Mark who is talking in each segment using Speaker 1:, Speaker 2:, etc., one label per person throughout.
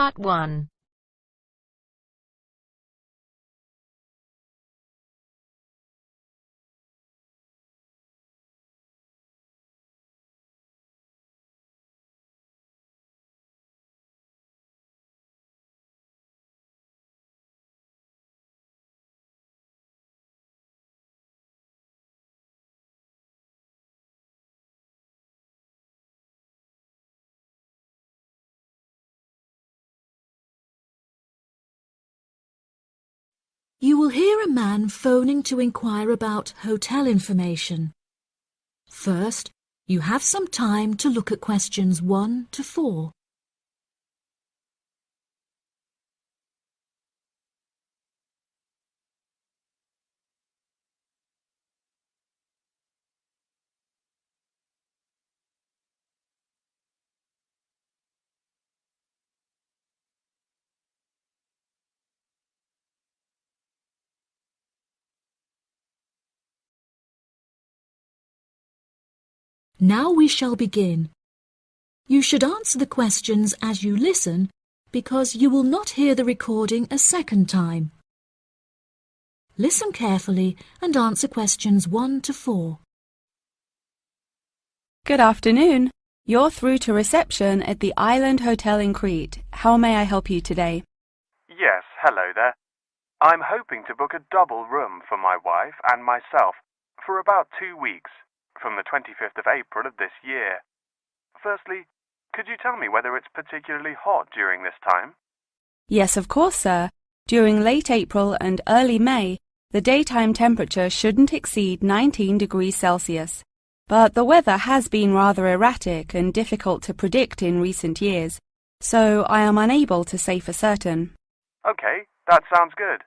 Speaker 1: Part 1.
Speaker 2: You will hear a man phoning to inquire about hotel information. First, you have some time to look at questions 1 to 4. Now we shall begin. You should answer the questions as you listen, because you will not hear the recording a second time. Listen carefully and answer questions 1 to 4.
Speaker 3: Good afternoon. You're through to reception at the Island Hotel in Crete. How may I help you today?
Speaker 4: Yes, hello there. I'm hoping to book a double room for my wife and myself for about 2 weeks, from the 25th of April of this year. Firstly, could you tell me whether it's particularly hot during this time?
Speaker 3: Yes, of course, sir. During late April and early May, the daytime temperature shouldn't exceed 19 degrees Celsius. But the weather has been rather erratic and difficult to predict in recent years, so I am unable to say for certain.
Speaker 4: Okay, that sounds good.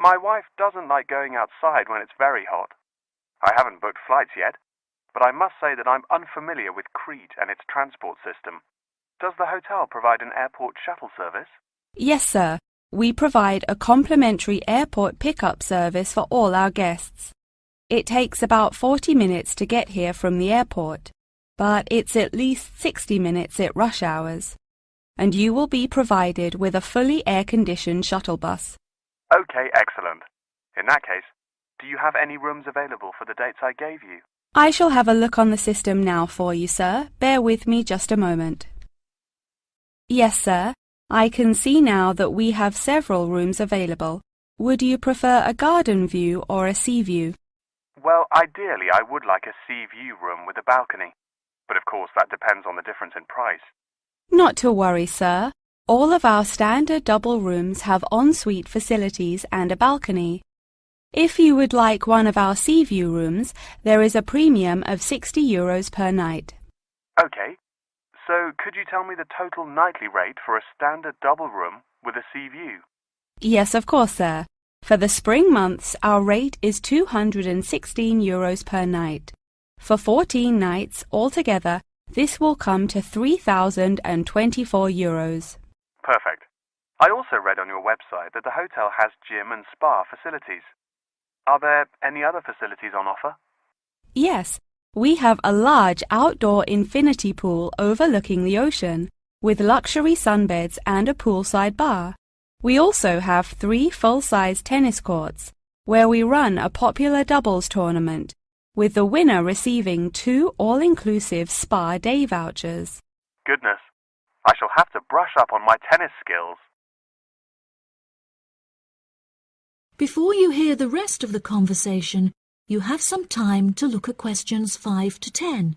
Speaker 4: My wife doesn't like going outside when it's very hot. I haven't booked flights yet, but I must say that I'm unfamiliar with Crete and its transport system. Does the hotel provide an airport shuttle service?
Speaker 3: Yes, sir. We provide a complimentary airport pickup service for all our guests. It takes about 40 minutes to get here from the airport, but it's at least 60 minutes at rush hours. And you will be provided with a fully air-conditioned shuttle bus.
Speaker 4: Okay, excellent. In that case, do you have any rooms available for the dates I gave you?
Speaker 3: I shall have a look on the system now for you, sir. Bear with me just a moment. Yes, sir. I can see now that we have several rooms available. Would you prefer a garden view or a sea view?
Speaker 4: Well, ideally I would like a sea view room with a balcony, but of course that depends on the difference in price.
Speaker 3: Not to worry, sir. All of our standard double rooms have ensuite facilities and a balcony. If you would like one of our sea view rooms, there is a premium of €60 per night.
Speaker 4: Okay, so could you tell me the total nightly rate for a standard double room with a sea view?
Speaker 3: Yes, of course, sir. For the spring months, our rate is €216 per night. For 14 nights altogether, this will come to €3,024.
Speaker 4: Perfect. I also read on your website that the hotel has gym and spa facilities. Are there any other facilities on offer?
Speaker 3: Yes, we have a large outdoor infinity pool overlooking the ocean, with luxury sunbeds and a poolside bar. We also have 3 full-size tennis courts, where we run a popular doubles tournament, with the winner receiving 2 all-inclusive spa day vouchers.
Speaker 4: Goodness, I shall have to brush up on my tennis skills.
Speaker 2: Before you hear the rest of the conversation, you have some time to look at questions 5 to 10.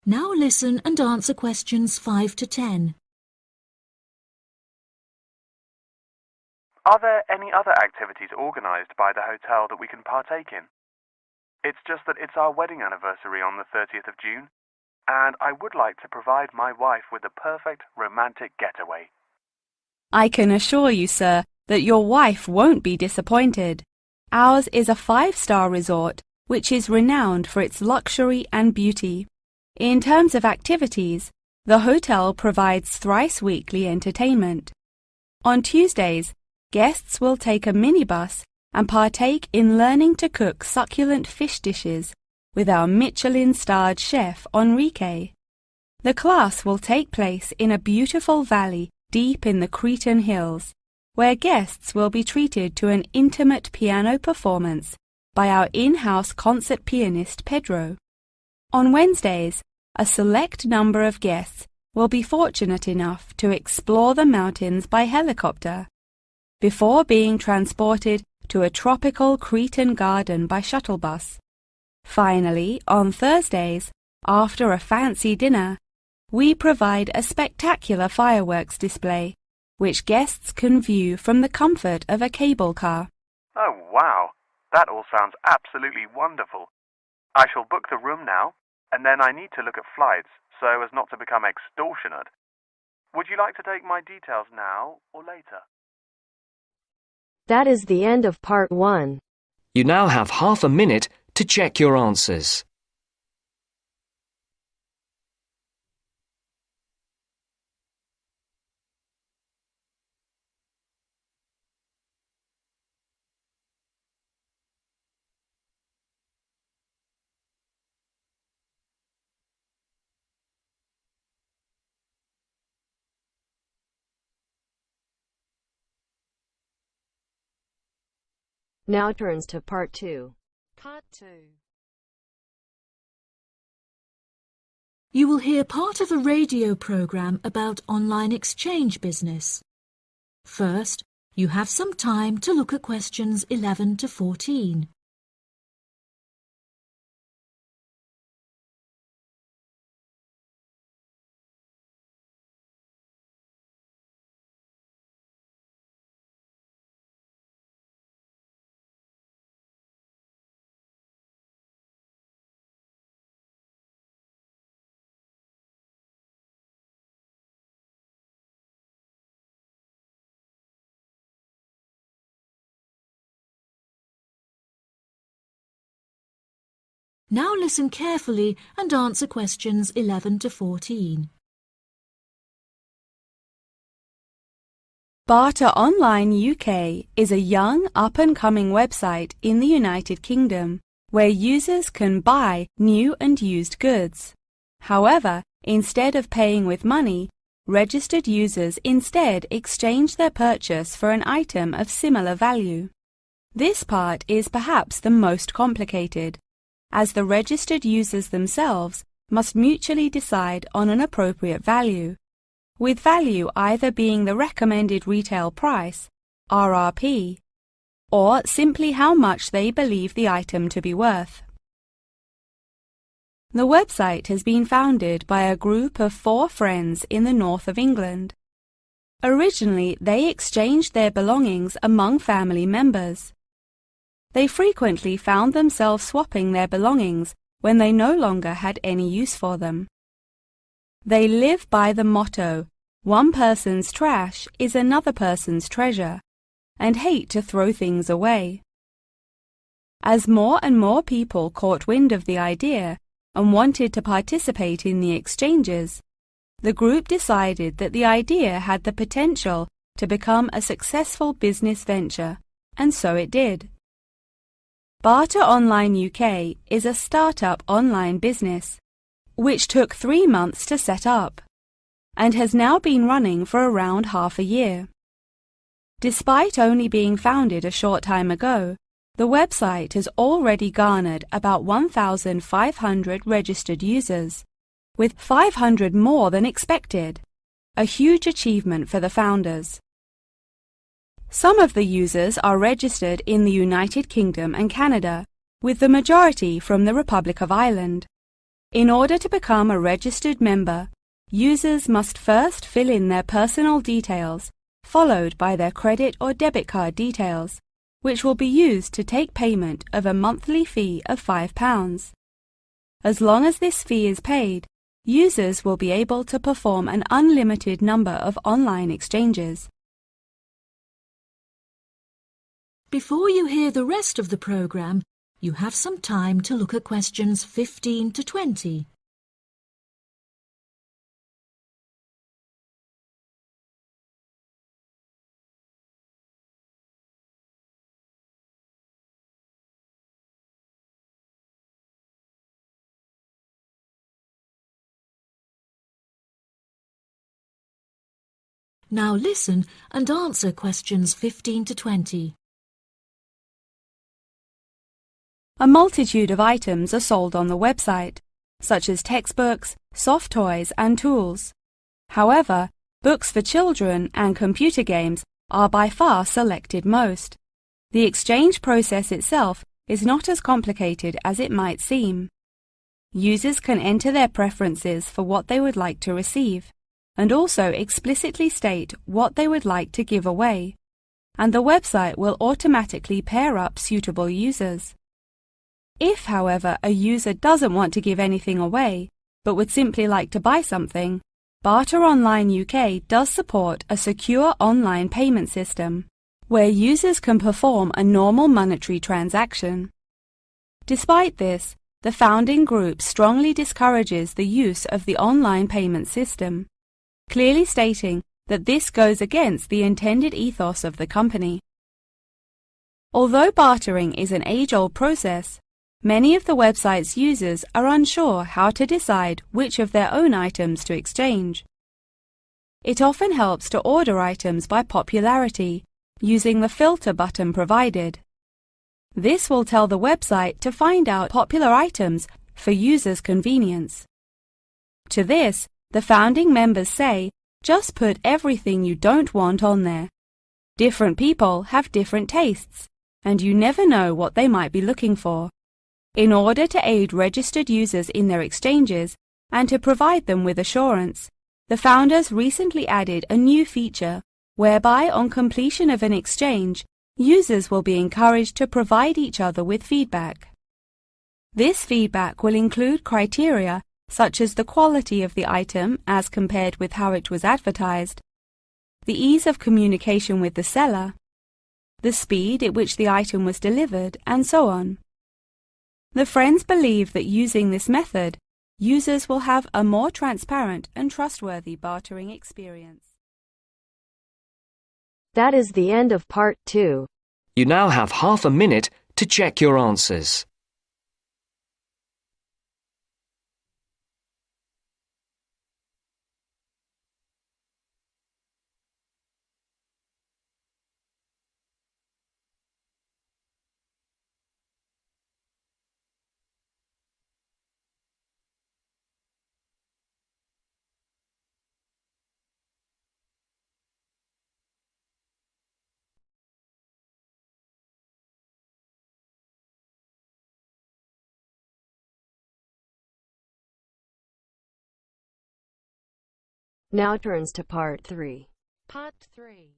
Speaker 2: Now listen and answer questions 5 to 10.
Speaker 4: Are there any other activities organised by the hotel that we can partake in? It's just that it's our wedding anniversary on the 30th of June, and I would like to provide my wife with the perfect romantic getaway.
Speaker 3: I can assure you, sir, that your wife won't be disappointed. Ours is a 5-star resort, which is renowned for its luxury and beauty. In terms of activities, the hotel provides thrice-weekly entertainment. On Tuesdays, guests will take a minibus and partake in learning to cook succulent fish dishes with our Michelin-starred chef Enrique. The class will take place in a beautiful valley deep in the Cretan hills, where guests will be treated to an intimate piano performance by our in-house concert pianist Pedro. On Wednesdays, a select number of guests will be fortunate enough to explore the mountains by helicopter, before being transported to a tropical Cretan garden by shuttle bus. Finally, on Thursdays, after a fancy dinner, we provide a spectacular fireworks display, which guests can view from the comfort of a cable car.
Speaker 4: Oh, wow! That all sounds absolutely wonderful. I shall book the room now, and then I need to look at flights so as not to become extortionate. Would you like to take my details now or later?
Speaker 1: That is the end of part 1.
Speaker 5: You now have half a minute to check your answers.
Speaker 1: Now turns to part 2.
Speaker 6: Part 2.
Speaker 2: You will hear part of a radio program about online exchange business. First, you have some time to look at questions 11 to 14. Now listen carefully and answer questions 11 to 14.
Speaker 3: Barter Online UK is a young, up-and-coming website in the United Kingdom where users can buy new and used goods. However, instead of paying with money, registered users instead exchange their purchase for an item of similar value. This part is perhaps the most complicated, as the registered users themselves must mutually decide on an appropriate value, with value either being the recommended retail price, RRP, or simply how much they believe the item to be worth. The website has been founded by a group of 4 friends in the north of England. Originally, they exchanged their belongings among family members. They frequently found themselves swapping their belongings when they no longer had any use for them. They live by the motto, "One person's trash is another person's treasure," and hate to throw things away. As more and more people caught wind of the idea and wanted to participate in the exchanges, the group decided that the idea had the potential to become a successful business venture, and so it did. Barter Online UK is a start-up online business, which took 3 months to set up, and has now been running for around half a year. Despite only being founded a short time ago, the website has already garnered about 1,500 registered users, with 500 more than expected, a huge achievement for the founders. Some of the users are registered in the United Kingdom and Canada, with the majority from the Republic of Ireland. In order to become a registered member, users must first fill in their personal details, followed by their credit or debit card details, which will be used to take payment of a monthly fee of £5. As long as this fee is paid, users will be able to perform an unlimited number of online exchanges.
Speaker 2: Before you hear the rest of the program, you have some time to look at questions 15 to 20. Now listen and answer questions 15 to 20.
Speaker 3: A multitude of items are sold on the website, such as textbooks, soft toys and tools. However, books for children and computer games are by far selected most. The exchange process itself is not as complicated as it might seem. Users can enter their preferences for what they would like to receive, and also explicitly state what they would like to give away, and the website will automatically pair up suitable users. If, however, a user doesn't want to give anything away, but would simply like to buy something, Barter Online UK does support a secure online payment system, where users can perform a normal monetary transaction. Despite this, the founding group strongly discourages the use of the online payment system, clearly stating that this goes against the intended ethos of the company. Although bartering is an age-old process, many of the website's users are unsure how to decide which of their own items to exchange. It often helps to order items by popularity, using the filter button provided. This will tell the website to find out popular items for users' convenience. To this, the founding members say, just put everything you don't want on there. Different people have different tastes, and you never know what they might be looking for. In order to aid registered users in their exchanges and to provide them with assurance, the founders recently added a new feature whereby on completion of an exchange, users will be encouraged to provide each other with feedback. This feedback will include criteria such as the quality of the item as compared with how it was advertised, the ease of communication with the seller, the speed at which the item was delivered, and so on. The friends believe that using this method, users will have a more transparent and trustworthy bartering experience.
Speaker 1: That is the end of part 2.
Speaker 5: You now have half a minute to check your answers.
Speaker 1: Now turns to part 3. Part 3.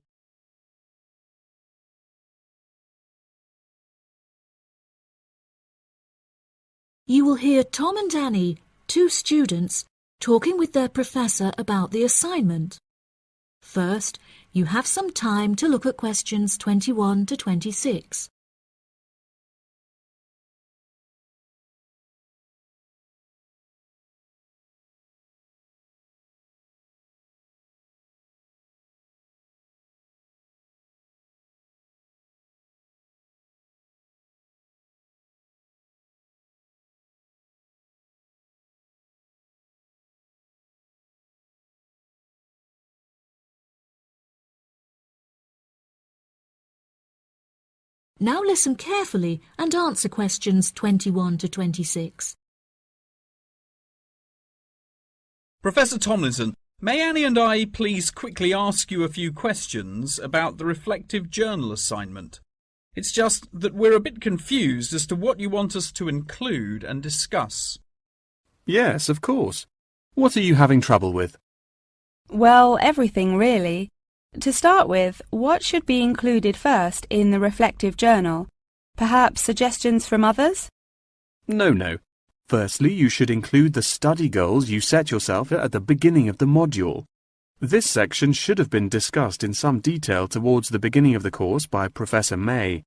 Speaker 2: You will hear Tom and Annie, two students, talking with their professor about the assignment. First, you have some time to look at questions 21 to 26. Now listen carefully and answer questions 21 to 26.
Speaker 6: Professor Tomlinson, may Annie and I please quickly ask you a few questions about the reflective journal assignment? It's just that we're a bit confused as to what you want us to include and discuss.
Speaker 7: Yes, of course. What are you having trouble with?
Speaker 3: Well, everything really. To start with, what should be included first in the reflective journal? Perhaps suggestions from others?
Speaker 7: No. Firstly, you should include the study goals you set yourself at the beginning of the module. This section should have been discussed in some detail towards the beginning of the course by Professor May.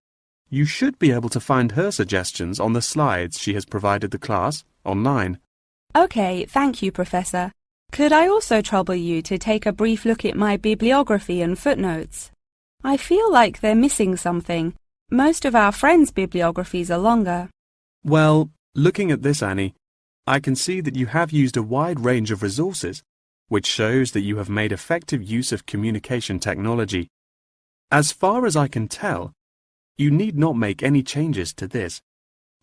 Speaker 7: You should be able to find her suggestions on the slides she has provided the class online.
Speaker 3: OK, thank you, Professor. Could I also trouble you to take a brief look at my bibliography and footnotes? I feel like they're missing something. Most of our friends' bibliographies are longer.
Speaker 7: Well, looking at this, Annie, I can see that you have used a wide range of resources. which shows that you have made effective use of communication technology. As far as I can tell, you need not make any changes to this,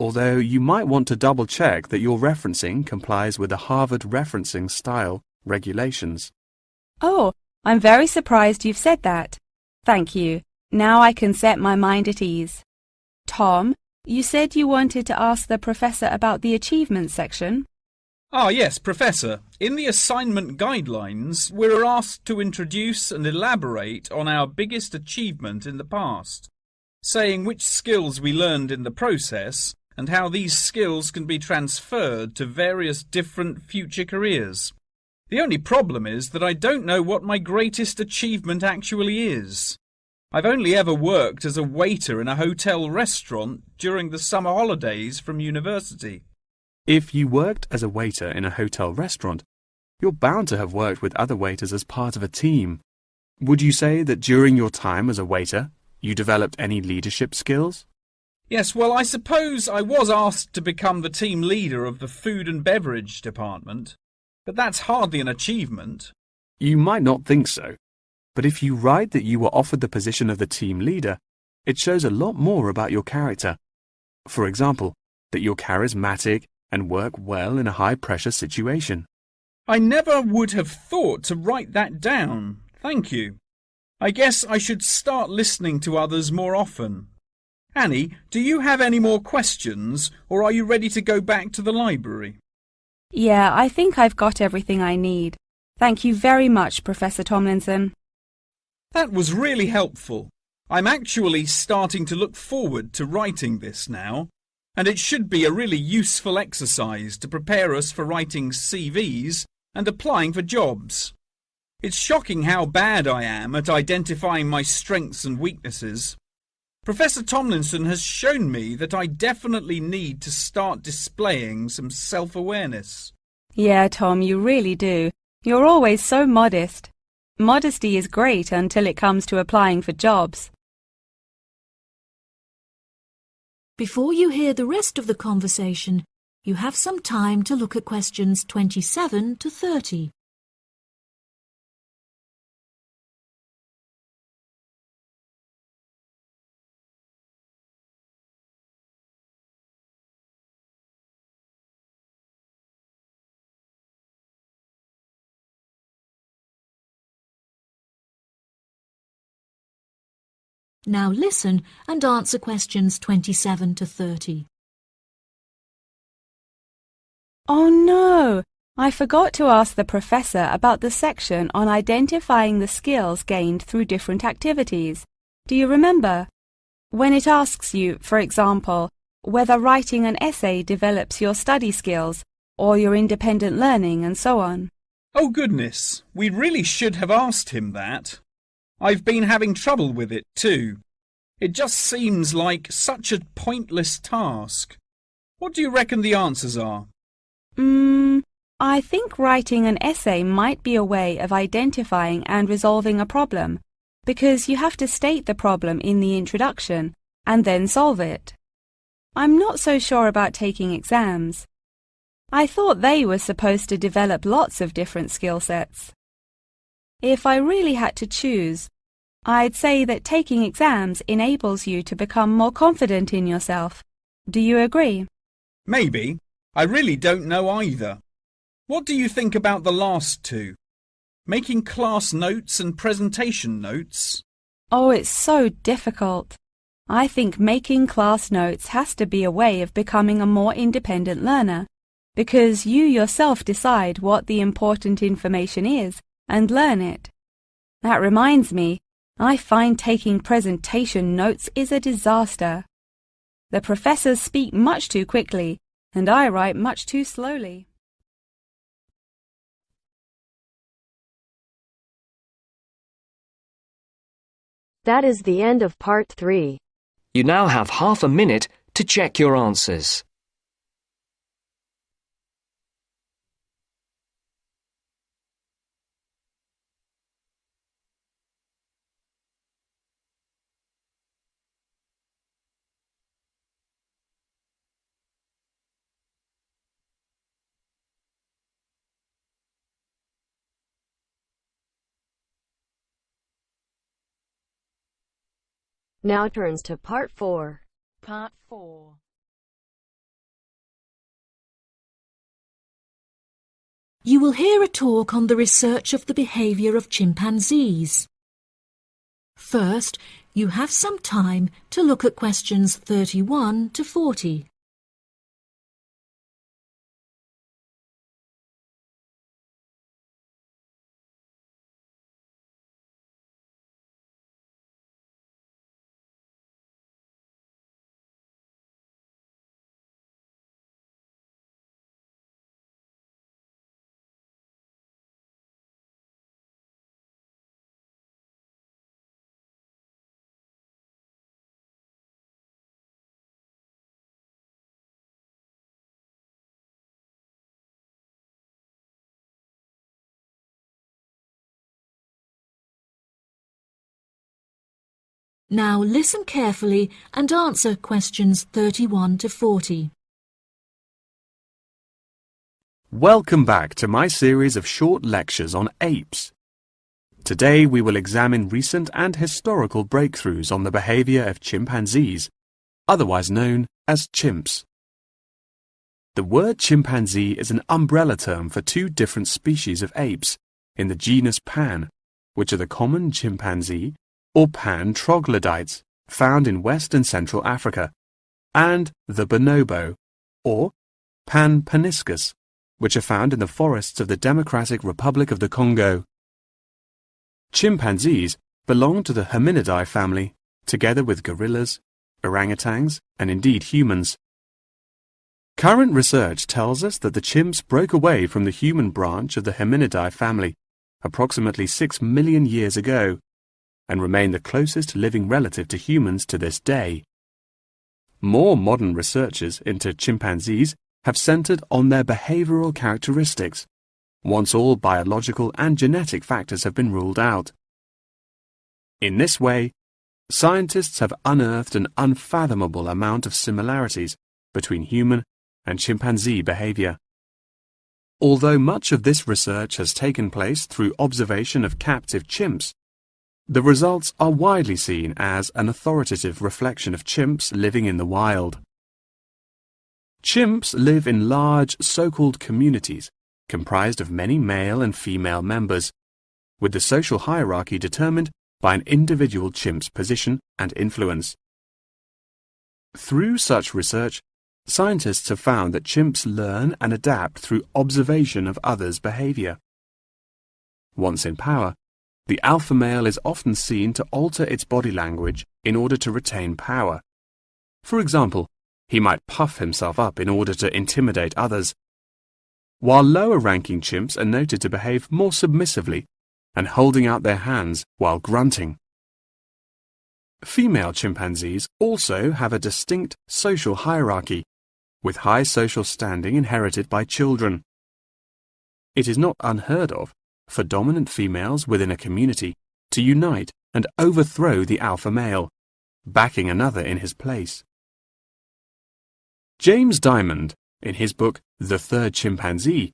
Speaker 7: although you might want to double-check that your referencing complies with the Harvard Referencing Style regulations.
Speaker 3: Oh, I'm very surprised you've said that. Thank you. Now I can set my mind at ease. Tom, you said you wanted to ask the professor about the achievements section.
Speaker 6: Ah, yes, Professor. In the assignment guidelines, we're asked to introduce and elaborate on our biggest achievement in the past, saying which skills we learned in the process and how these skills can be transferred to various different future careers. The only problem is that I don't know what my greatest achievement actually is. I've only ever worked as a waiter in a hotel restaurant during the summer holidays from university.
Speaker 7: If you worked as a waiter in a hotel restaurant, you're bound to have worked with other waiters as part of a team. Would you say that during your time as a waiter, you developed any leadership skills?
Speaker 6: Yes, well, I suppose I was asked to become the team leader of the food and beverage department, but that's hardly an achievement.
Speaker 7: You might not think so, but if you write that you were offered the position of the team leader, it shows a lot more about your character. For example, that you're charismatic and work well in a high-pressure situation.
Speaker 6: I never would have thought to write that down. Thank you. I guess I should start listening to others more often. Annie, do you have any more questions, or are you ready to go back to the library?
Speaker 3: Yeah, I think I've got everything I need. Thank you very much, Professor Tomlinson.
Speaker 6: That was really helpful. I'm actually starting to look forward to writing this now, and it should be a really useful exercise to prepare us for writing CVs and applying for jobs. It's shocking how bad I am at identifying my strengths and weaknesses. Professor Tomlinson has shown me that I definitely need to start displaying some self-awareness.
Speaker 3: Yeah, Tom, you really do. You're always so modest. Modesty is great until it comes to applying for jobs.
Speaker 2: Before you hear the rest of the conversation, you have some time to look at questions 27 to 30. Now listen and answer questions 27 to 30.
Speaker 3: Oh no! I forgot to ask the professor about the section on identifying the skills gained through different activities. Do you remember? When it asks you, for example, whether writing an essay develops your study skills or your independent learning and so on.
Speaker 6: Oh goodness, we really should have asked him that. I've been having trouble with it too. It just seems like such a pointless task. What do you reckon the answers are?
Speaker 3: I think writing an essay might be a way of identifying and resolving a problem, because you have to state the problem in the introduction and then solve it. I'm not so sure about taking exams. I thought they were supposed to develop lots of different skill sets. If I really had to choose, I'd say that taking exams enables you to become more confident in yourself. Do you agree?
Speaker 6: Maybe. I really don't know either. What do you think about the last two? Making class notes and presentation notes?
Speaker 3: Oh, it's so difficult. I think making class notes has to be a way of becoming a more independent learner, because you yourself decide what the important information is and learn it. That reminds me, I find taking presentation notes is a disaster. The professors speak much too quickly, and I write much too slowly.
Speaker 1: That is the end of part 3.
Speaker 5: You now have half a minute to check your answers.
Speaker 1: Now turns to Part 4.
Speaker 8: Part 4.
Speaker 2: You will hear a talk on the research of the behaviour of chimpanzees. First, you have some time to look at questions 31 to 40. Now listen carefully and answer questions 31 to 40.
Speaker 7: Welcome back to my series of short lectures on apes. Today we will examine recent and historical breakthroughs on the behaviour of chimpanzees, otherwise known as chimps. The word chimpanzee is an umbrella term for two different species of apes in the genus Pan, which are the common chimpanzee or Pan troglodytes found in West and Central Africa, and the bonobo or Pan paniscus, which are found in the forests of the Democratic Republic of the Congo. Chimpanzees belong to the Hominidae family, together with gorillas, orangutans, and indeed humans. Current research tells us that the chimps broke away from the human branch of the Hominidae family approximately 6 million years ago and remain the closest living relative to humans to this day. More modern researches into chimpanzees have centered on their behavioral characteristics, once all biological and genetic factors have been ruled out. In this way, scientists have unearthed an unfathomable amount of similarities between human and chimpanzee behavior. Although much of this research has taken place through observation of captive chimps, the results are widely seen as an authoritative reflection of chimps living in the wild. Chimps live in large so-called communities comprised of many male and female members, with the social hierarchy determined by an individual chimp's position and influence. Through such research, scientists have found that chimps learn and adapt through observation of others' behavior. Once in power, the alpha male is often seen to alter its body language in order to retain power. For example, he might puff himself up in order to intimidate others, while lower-ranking chimps are noted to behave more submissively and holding out their hands while grunting. Female chimpanzees also have a distinct social hierarchy, with high social standing inherited by children. It is not unheard of for dominant females within a community to unite and overthrow the alpha male, backing another in his place. James Diamond, in his book The Third Chimpanzee,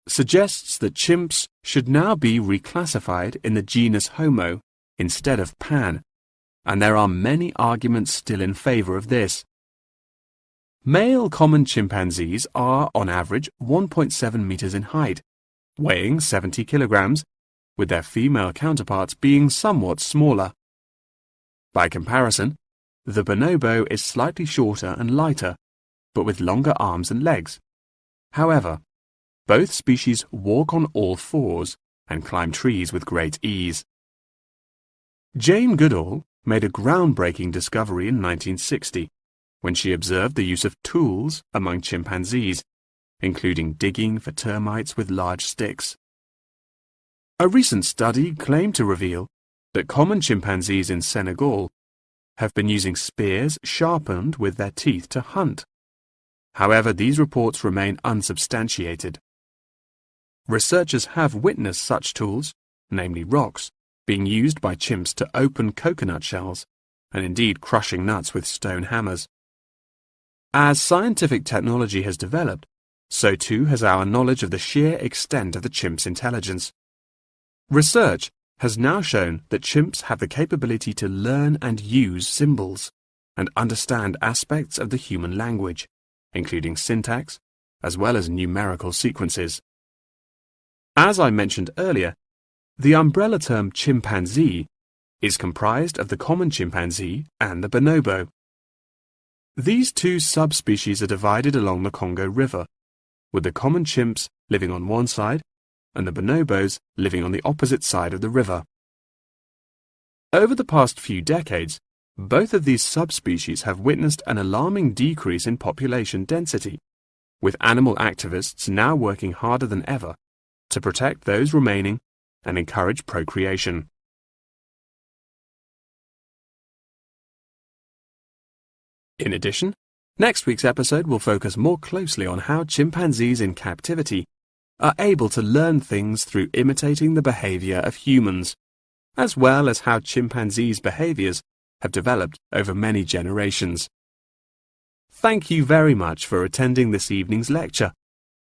Speaker 7: suggests that chimps should now be reclassified in the genus Homo instead of Pan, and there are many arguments still in favour of this. Male common chimpanzees are, on average, 1.7 meters in height, weighing 70 kilograms, with their female counterparts being somewhat smaller. By comparison, the bonobo is slightly shorter and lighter, but with longer arms and legs. However, both species walk on all fours and climb trees with great ease. Jane Goodall made a groundbreaking discovery in 1960 when she observed the use of tools among chimpanzees, including digging for termites with large sticks. A recent study claimed to reveal that common chimpanzees in Senegal have been using spears sharpened with their teeth to hunt. However, these reports remain unsubstantiated. Researchers have witnessed such tools, namely rocks, being used by chimps to open coconut shells, and indeed crushing nuts with stone hammers. As scientific technology has developed, so too has our knowledge of the sheer extent of the chimp's intelligence. Research has now shown that chimps have the capability to learn and use symbols and understand aspects of the human language, including syntax, as well as numerical sequences. As I mentioned earlier, the umbrella term chimpanzee is comprised of the common chimpanzee and the bonobo. These two subspecies are divided along the Congo River, with the common chimps living on one side and the bonobos living on the opposite side of the river. Over the past few decades, both of these subspecies have witnessed an alarming decrease in population density, with animal activists now working harder than ever to protect those remaining and encourage procreation. In addition, next week's episode will focus more closely on how chimpanzees in captivity are able to learn things through imitating the behavior of humans, as well as how chimpanzees' behaviors have developed over many generations. Thank you very much for attending this evening's lecture.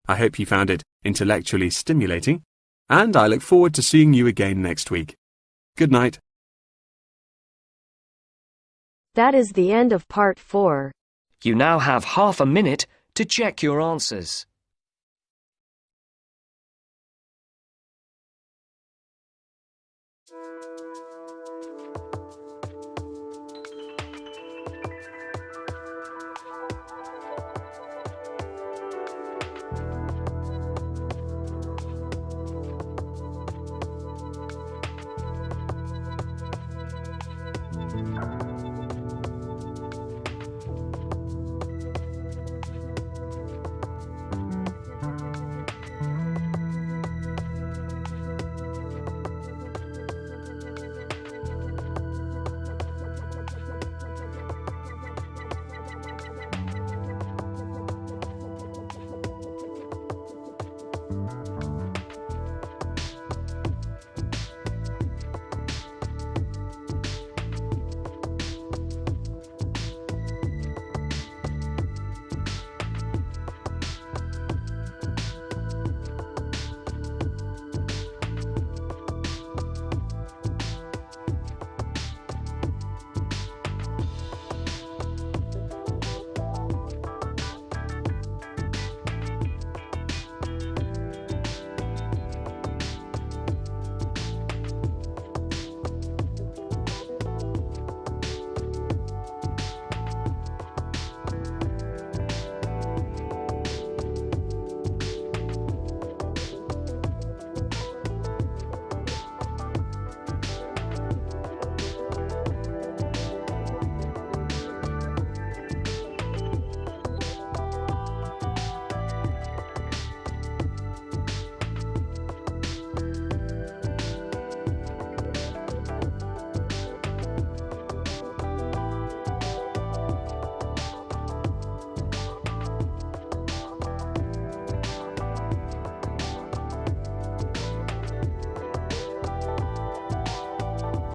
Speaker 7: I hope you found it intellectually stimulating, and I look forward to seeing you again next week. Good night.
Speaker 1: That is the end of part 4.
Speaker 5: You now have half a minute to check your answers.